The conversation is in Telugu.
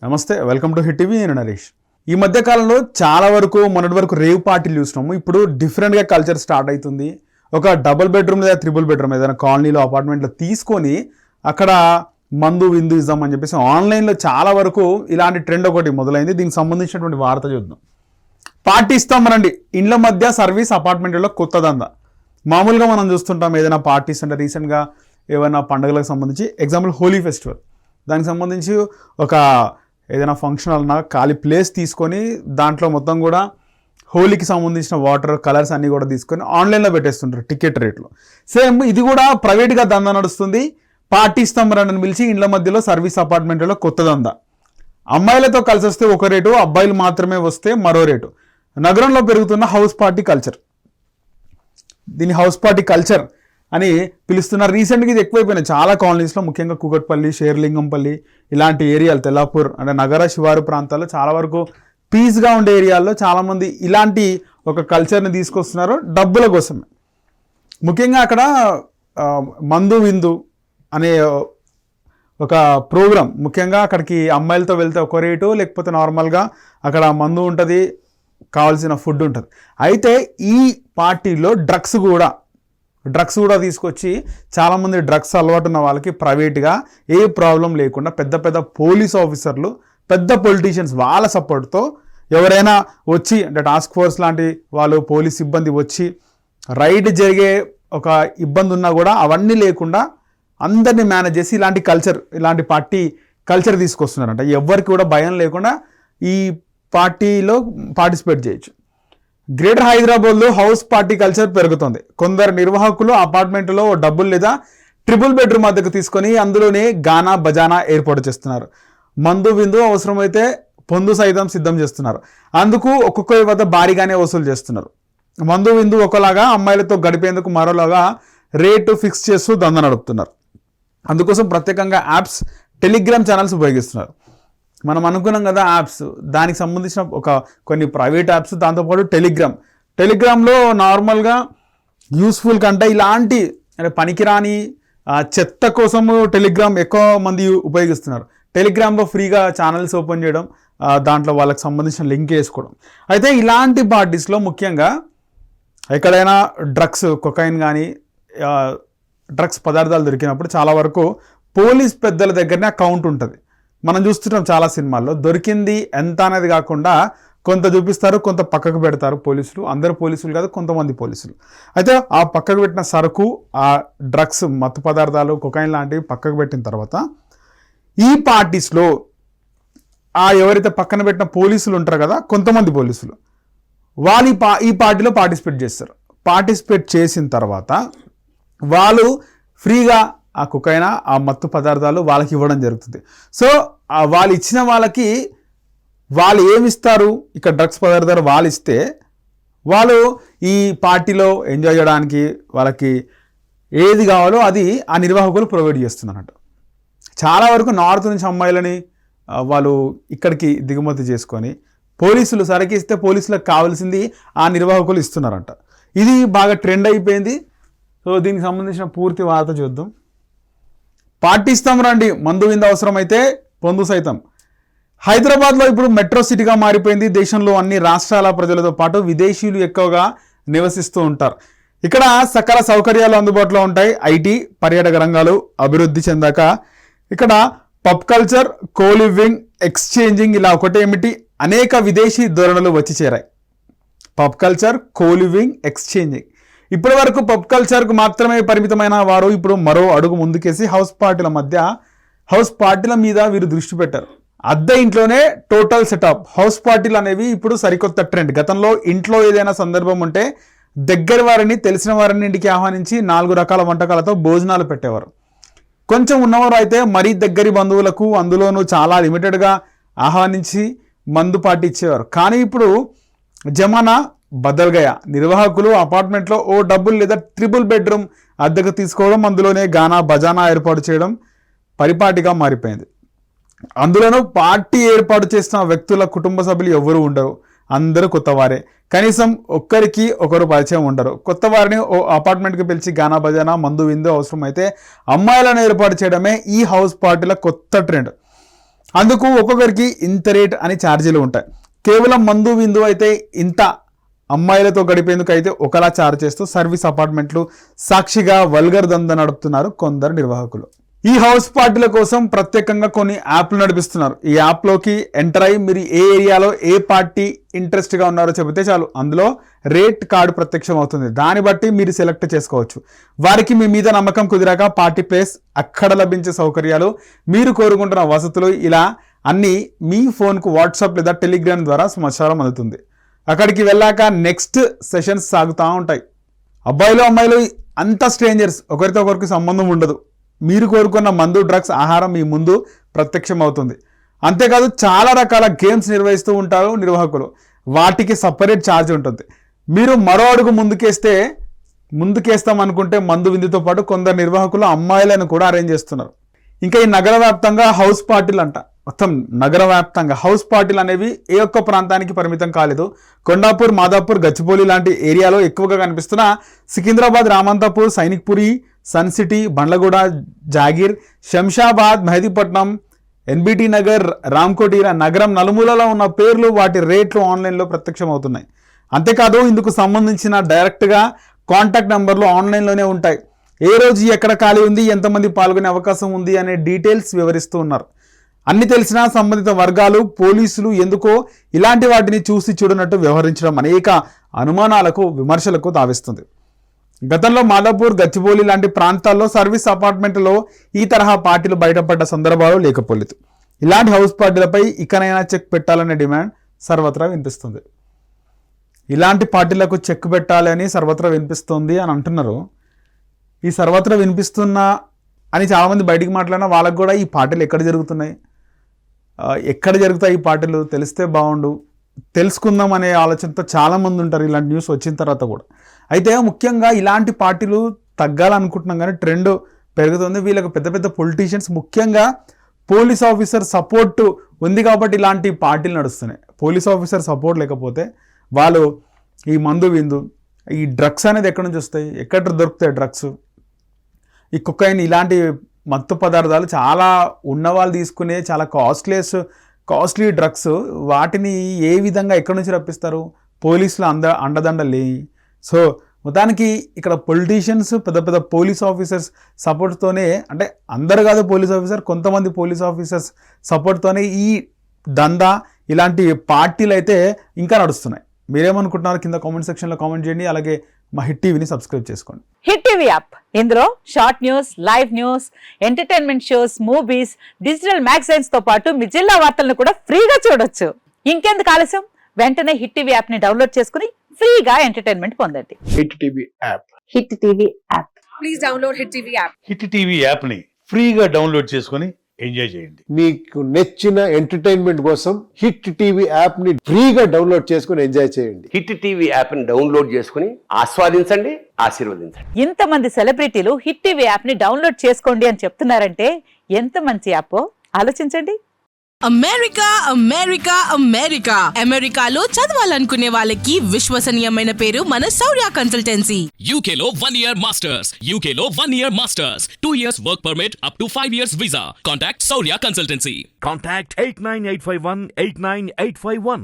నమస్తే, వెల్కమ్ టు హిట్ టీవీ. నేను నరేష్. ఈ మధ్య కాలంలో చాలా వరకు మొన్నటి వరకు రేవ్ పార్టీలు చూసినాము. ఇప్పుడు డిఫరెంట్గా కల్చర్ స్టార్ట్ అవుతుంది. ఒక డబుల్ బెడ్రూమ్ లేదా త్రిబుల్ బెడ్రూమ్ ఏదైనా కాలనీలో అపార్ట్మెంట్లో తీసుకొని అక్కడ మందు విందు ఇద్దాం అని చెప్పేసి ఆన్లైన్లో చాలా వరకు ఇలాంటి ట్రెండ్ ఒకటి మొదలైంది. దీనికి సంబంధించినటువంటి వార్త చూద్దాం. పార్టీ ఇస్తామనండి, ఇండ్ల మధ్య సర్వీస్ అపార్ట్మెంట్లో కొత్త దందా. మామూలుగా మనం చూస్తుంటాం ఏదైనా పార్టీస్ అంటే రీసెంట్గా ఏమైనా పండుగలకు సంబంధించి ఎగ్జాంపుల్ హోలీ ఫెస్టివల్, దానికి సంబంధించి ఒక ఏదైనా ఫంక్షన్ అన్నా ఖాళీ ప్లేస్ తీసుకొని దాంట్లో మొత్తం కూడా హోలీకి సంబంధించిన వాటర్ కలర్స్ అన్నీ కూడా తీసుకొని ఆన్లైన్లో పెట్టేస్తుంటారు టికెట్ రేట్లో. సేమ్ ఇది కూడా ప్రైవేట్గా దందా నడుస్తుంది. పార్టీ ఇస్తామని పిలిచి ఇండ్ల మధ్యలో సర్వీస్ అపార్ట్మెంట్లో కొత్త దందా. అమ్మాయిలతో కలిసి వస్తే ఒక రేటు, అబ్బాయిలు మాత్రమే వస్తే మరో రేటు. నగరంలో పెరుగుతున్న హౌస్ పార్టీ కల్చర్, దీన్ని హౌస్ పార్టీ కల్చర్ అని పిలుస్తున్నారు. రీసెంట్గా ఇది ఎక్కువైపోయినాయి చాలా కాలనీస్లో, ముఖ్యంగా కూకట్పల్లి, షేర్లింగంపల్లి ఇలాంటి ఏరియాలు, తెల్లాపూర్ అంటే నగర శివారు ప్రాంతాల్లో చాలా వరకు పీస్గా ఉండే ఏరియాల్లో చాలామంది ఇలాంటి ఒక కల్చర్ని తీసుకొస్తున్నారు డబ్బుల కోసమే. ముఖ్యంగా అక్కడ మందు విందు అనే ఒక ప్రోగ్రాం, ముఖ్యంగా అక్కడికి అమ్మాయిలతో వెళ్తే ఒక రేటు, లేకపోతే నార్మల్గా అక్కడ మందు ఉంటుంది, కావాల్సిన ఫుడ్ ఉంటుంది. అయితే ఈ పార్టీలో డ్రగ్స్ కూడా తీసుకొచ్చి చాలామంది డ్రగ్స్ అలవాటు ఉన్న వాళ్ళకి ప్రైవేట్గా ఏ ప్రాబ్లం లేకుండా పెద్ద పెద్ద పోలీస్ ఆఫీసర్లు, పెద్ద పొలిటీషియన్స్ వాళ్ళ సపోర్ట్తో ఎవరైనా వచ్చి అంటే టాస్క్ ఫోర్స్ లాంటి వాళ్ళు, పోలీస్ సిబ్బంది వచ్చి రైడ్ జరిగే ఒక ఇబ్బంది ఉన్నా కూడా అవన్నీ లేకుండా అందరినీ మేనేజ్ చేసి ఇలాంటి పార్టీ కల్చర్ తీసుకొస్తున్నారంట. ఎవరికి కూడా భయం లేకుండా ఈ పార్టీలో పార్టిసిపేట్ చేయొచ్చు. గ్రేటర్ హైదరాబాద్లో హౌస్ పార్టీ కల్చర్ పెరుగుతుంది. కొందరు నిర్వాహకులు అపార్ట్మెంట్లో డబుల్ లేదా ట్రిపుల్ బెడ్రూమ్ అద్దెకు తీసుకొని అందులోనే గానా బజానా ఏర్పాటు చేస్తున్నారు. మందు విందు అవసరమైతే పొందు సైతం సిద్ధం చేస్తున్నారు. అందుకు ఒక్కొక్కరి వద్ద భారీగానే వసూలు చేస్తున్నారు. మందు విందు ఒకలాగా, అమ్మాయిలతో గడిపేందుకు మరోలాగా రేటు ఫిక్స్ చేస్తూ దందా నడుపుతున్నారు. అందుకోసం ప్రత్యేకంగా యాప్స్, టెలిగ్రామ్ ఛానల్స్ ఉపయోగిస్తున్నారు. మనం అనుకున్నాం కదా యాప్స్, దానికి సంబంధించిన కొన్ని ప్రైవేట్ యాప్స్, దాంతోపాటు టెలిగ్రామ్లో నార్మల్గా యూస్ఫుల్ కంటే ఇలాంటి అంటే పనికిరాని చెత్త కోసము టెలిగ్రామ్ ఎక్కువ మంది ఉపయోగిస్తున్నారు. టెలిగ్రామ్లో ఫ్రీగా ఛానల్స్ ఓపెన్ చేయడం, దాంట్లో వాళ్ళకి సంబంధించిన లింక్ వేసుకోవడం. అయితే ఇలాంటి పార్టీస్లో ముఖ్యంగా ఎక్కడైనా డ్రగ్స్, కొకైన్ కానీ డ్రగ్స్ పదార్థాలు దొరికినప్పుడు చాలా వరకు పోలీస్ పెద్దల దగ్గరనే అకౌంట్ ఉంటుంది. మనం చూస్తున్నాం చాలా సినిమాల్లో. దొరికింది ఎంత అనేది కాకుండా కొంత చూపిస్తారు, కొంత పక్కకు పెడతారు పోలీసులు. అందరు పోలీసులు కాదు, కొంతమంది పోలీసులు. అయితే ఆ పక్కకు పెట్టిన సరుకు, ఆ డ్రగ్స్, మత్తు పదార్థాలు, కొకైన్ లాంటివి పక్కకు పెట్టిన తర్వాత ఈ పార్టీస్లో ఎవరైతే పక్కన పెట్టిన పోలీసులు ఉంటారు కదా, కొంతమంది పోలీసులు వాళ్ళు ఈ పార్టీలో పార్టిసిపేట్ చేస్తారు. పార్టిసిపేట్ చేసిన తర్వాత వాళ్ళు ఫ్రీగా ఆ కుకైనా, ఆ మత్తు పదార్థాలు వాళ్ళకి ఇవ్వడం జరుగుతుంది. సో వాళ్ళు ఇచ్చిన వాళ్ళకి వాళ్ళు ఏమిస్తారు, ఇక్కడ డ్రగ్స్ పదార్థాలు వాళ్ళు ఇస్తే వాళ్ళు ఈ పార్టీలో ఎంజాయ్ చేయడానికి వాళ్ళకి ఏది కావాలో అది ఆ నిర్వాహకులు ప్రొవైడ్ చేస్తున్నారు. చాలా వరకు నార్త్ నుంచి అమ్మాయిలని వాళ్ళు ఇక్కడికి దిగుమతి చేసుకొని పోలీసులు సరకిస్తే పోలీసులకు కావాల్సింది ఆ నిర్వాహకులు ఇస్తున్నారంట. ఇది బాగా ట్రెండ్ అయిపోయింది. సో దీనికి సంబంధించిన పూర్తి వార్త చూద్దాం. పార్టీ ఇస్తాం రండి, మందు విందు అవసరమైతే పొందు సైతం. హైదరాబాద్లో ఇప్పుడు మెట్రో సిటీగా మారిపోయింది. దేశంలో అన్ని రాష్ట్రాల ప్రజలతో పాటు విదేశీయులు ఎక్కువగా నివసిస్తూ ఉంటారు. ఇక్కడ సకల సౌకర్యాలు అందుబాటులో ఉంటాయి. ఐటీ, పర్యాటక రంగాలు అభివృద్ధి చెందాక ఇక్కడ పబ్ కల్చర్, కోలివింగ్, ఎక్స్చేంజింగ్ ఇలా ఒకటేమిటి అనేక విదేశీ ధోరణులు వచ్చి చేరాయి. Pub culture, coliving, exchanging. ఇప్పటి వరకు పబ్ కల్చర్కు మాత్రమే పరిమితమైన వారు ఇప్పుడు మరో అడుగు ముందుకేసి హౌస్ పార్టీల మీద వీరు దృష్టి పెట్టారు. అద్దె ఇంట్లోనే టోటల్ సెటప్ హౌస్ పార్టీలు అనేవి ఇప్పుడు సరికొత్త ట్రెండ్. గతంలో ఇంట్లో ఏదైనా సందర్భం ఉంటే దగ్గర వారిని, తెలిసిన వారిని ఇంటికి ఆహ్వానించి 4 రకాల వంటకాలతో భోజనాలు పెట్టేవారు. కొంచెం ఉన్నవారు అయితే మరీ దగ్గరి బంధువులకు, అందులోనూ చాలా లిమిటెడ్గా ఆహ్వానించి మందు పార్టీ ఇచ్చేవారు. కానీ ఇప్పుడు జమానా బదల్గయా. నిర్వాహకులు అపార్ట్మెంట్లో ఓ డబుల్ లేదా ట్రిపుల్ బెడ్రూమ్ అద్దెకు తీసుకోవడం, అందులోనే గానా బజానా ఏర్పాటు చేయడం పరిపాటిగా మారిపోయింది. అందులోనూ పార్టీ ఏర్పాటు చేసిన వ్యక్తుల కుటుంబ సభ్యులు ఎవరు ఉండరు, అందరూ కొత్తవారే. కనీసం ఒక్కరికి ఒకరు పరిచయం ఉండరు. కొత్త వారిని ఓ అపార్ట్మెంట్కి పిలిచి గానా బజానా, మందు విందు అవసరమైతే అమ్మాయిలను ఏర్పాటు చేయడమే ఈ హౌస్ పార్టీల కొత్త ట్రెండ్. అందుకు ఒక్కొక్కరికి ఇంత రేట్ అని ఛార్జీలు ఉంటాయి. కేవలం మందు విందు అయితే ఇంత, అమ్మాయిలతో గడిపేందుకు అయితే ఒకలా ఛార్జ్ చేస్తూ సర్వీస్ అపార్ట్మెంట్లు సాక్షిగా వల్గర్ దందా నడుపుతున్నారు కొందరు నిర్వాహకులు. ఈ హౌస్ పార్టీల కోసం ప్రత్యేకంగా కొన్ని యాప్లు నడిపిస్తున్నారు. ఈ యాప్లోకి ఎంటర్ అయ్యి మీరు ఏ ఏరియాలో ఏ పార్టీ ఇంట్రెస్ట్గా ఉన్నారో చెబితే చాలు, అందులో రేట్ కార్డు ప్రత్యక్షం అవుతుంది. దాన్ని బట్టి మీరు సెలెక్ట్ చేసుకోవచ్చు. వారికి మీ మీద నమ్మకం కుదిరాక పార్టీ ప్లేస్, అక్కడ లభించే సౌకర్యాలు, మీరు కోరుకుంటున్న వసతులు, ఇలా అన్నీ మీ ఫోన్కు వాట్సాప్ లేదా టెలిగ్రామ్ ద్వారా సమాచారం అందుతుంది. అక్కడికి వెళ్ళాక నెక్స్ట్ సెషన్స్ సాగుతూ ఉంటాయి. అబ్బాయిలు అమ్మాయిలు అంతా స్ట్రేంజర్స్, ఒకరితో ఒకరికి సంబంధం ఉండదు. మీరు కోరుకున్న మందు, డ్రగ్స్, ఆహారం మీ ముందు ప్రత్యక్షం అవుతుంది. అంతేకాదు చాలా రకాల గేమ్స్ నిర్వహిస్తూ ఉంటారు నిర్వాహకులు. వాటికి సపరేట్ ఛార్జ్ ఉంటుంది. మీరు మరో అడుగు ముందుకేస్తాం అనుకుంటే మందు విందుతో పాటు కొందరు నిర్వాహకులు అమ్మాయిలను కూడా అరేంజ్ చేస్తున్నారు. ఇంకా ఈ నగర వ్యాప్తంగా హౌస్ పార్టీలు అంట, మొత్తం నగర వ్యాప్తంగా హౌస్ పార్టీలు అనేవి ఏ ఒక్క ప్రాంతానికి పరిమితం కాలేదు. కొండాపూర్, మాదాపూర్, గచ్చిబౌలి లాంటి ఏరియాలో ఎక్కువగా కనిపిస్తున్న Secunderabad, Ramanthapur, Sainikpuri, Sun City, Bandlaguda, Jagir, Shamshabad, Mehdipatnam, NBT Nagar, Ramkote, ఇలా నగరం నలుమూలలో ఉన్న పేర్లు, వాటి రేట్లు ఆన్లైన్లో ప్రత్యక్షం అవుతున్నాయి. అంతేకాదు ఇందుకు సంబంధించిన డైరెక్ట్గా కాంటాక్ట్ నెంబర్లు ఆన్లైన్లోనే ఉంటాయి. ఏ రోజు ఎక్కడ ఖాళీ ఉంది, ఎంతమంది పాల్గొనే అవకాశం ఉంది అనే డీటెయిల్స్ వివరిస్తూ ఉన్నారు. అన్ని తెలిసినా సంబంధిత వర్గాలు, పోలీసులు ఎందుకో ఇలాంటి వాటిని చూసి చూడనట్టు వ్యవహరించడం అనేక అనుమానాలకు, విమర్శలకు తావిస్తుంది. గతంలో మాదాపూర్, గచ్చిబౌలి లాంటి ప్రాంతాల్లో సర్వీస్ అపార్ట్మెంట్లో ఈ తరహా పార్టీలు బయటపడ్డ సందర్భాలు లేకపోలేదు. ఇలాంటి హౌస్ పార్టీలపై ఇకనైనా చెక్ పెట్టాలనే డిమాండ్ సర్వత్రా వినిపిస్తుంది. ఇలాంటి పార్టీలకు చెక్ పెట్టాలి అని సర్వత్రా వినిపిస్తుంది అని అంటున్నారు. ఈ సర్వత్రా వినిపిస్తున్నా అని చాలామంది బయటికి మాట్లాడినా వాళ్ళకు కూడా ఈ పార్టీలు ఎక్కడ జరుగుతున్నాయి, ఎక్కడ జరుగుతాయి ఈ పార్టీలు తెలిస్తే బాగుండు, తెలుసుకుందాం అనే ఆలోచనతో చాలామంది ఉంటారు ఇలాంటి న్యూస్ వచ్చిన తర్వాత కూడా. అయితే ముఖ్యంగా ఇలాంటి పార్టీలు తగ్గాలనుకుంటున్నాం కానీ ట్రెండ్ పెరుగుతుంది. వీళ్ళకి పెద్ద పెద్ద పొలిటీషియన్స్, ముఖ్యంగా పోలీస్ ఆఫీసర్ సపోర్ట్ ఉంది కాబట్టి ఇలాంటి పార్టీలు నడుస్తున్నాయి. పోలీస్ ఆఫీసర్ సపోర్ట్ లేకపోతే వాళ్ళు ఈ మందు విందు, ఈ డ్రగ్స్ అనేది ఎక్కడి నుంచి వస్తాయి, ఎక్కడ దొరుకుతాయి డ్రగ్స్, ఈ కొకైన్, ఇలాంటి మత్తు పదార్థాలు చాలా ఉన్నవాళ్ళు తీసుకునే చాలా కాస్ట్లీ డ్రగ్స్, వాటిని ఏ విధంగా ఎక్కడి నుంచి రప్పిస్తారు, పోలీసులు అండదండలే. సో మొత్తానికి ఇక్కడ పొలిటీషియన్స్, పెద్ద పెద్ద పోలీస్ ఆఫీసర్స్ సపోర్ట్తోనే, అంటే అందరు కాదు పోలీస్ ఆఫీసర్, కొంతమంది పోలీస్ ఆఫీసర్స్ సపోర్ట్తోనే ఈ దందా, ఇలాంటి పార్టీలు అయితే ఇంకా నడుస్తున్నాయి. మీరేమనుకుంటున్నారు కింద కామెంట్ సెక్షన్లో కామెంట్ చేయండి. అలాగే మా హిట్ టీవీని సబ్స్క్రైబ్ చేసుకోండి. హిట్ టీవీ యాప్, ఇందులో short news, live news, entertainment shows, movies, digital magazines తో పాటు మీ జిల్లా వార్తలను కూడా ఫ్రీగా చూడొచ్చు. ఇంకెందుకు ఆలస్యం, వెంటనే హిట్ టీవీ యాప్ ని డౌన్లోడ్ చేసుకుని ఫ్రీగా ఎంటర్టైన్మెంట్ పొందండి. Hit TV app, hit TV app, please download hit TV app. Hit TV app ని ఫ్రీగా డౌన్లోడ్ చేసుకొని ఎంజాయ్ చేయండి. మీకు నచ్చిన ఎంటర్టైన్మెంట్ కోసం హిట్ టీవీ యాప్ ని ఫ్రీగా డౌన్లోడ్ చేసుకొని ఎంజాయ్ చేయండి. హిట్ టీవీ యాప్ ని డౌన్లోడ్ చేసుకుని ఆస్వాదించండి, ఆశీర్వదించండి. ఇంతమంది సెలబ్రిటీలు హిట్ టీవీ యాప్ ని డౌన్లోడ్ చేసుకోండి అని చెప్తున్నారంటే ఎంత మంచి యాప్ ఆలోచించండి. అమెరికా అమెరికా అమెరికా అమెరికాలో చదవాలనుకునే వాళ్ళకి విశ్వసనీయమైన పేరు మన శౌర్య కన్సల్టెన్సీ. UK లో 1 year masters, UK లో 1 year masters, 2 years work permit up to 5 years visa. Contact Saurya Consultancy. Contact 89851 89851.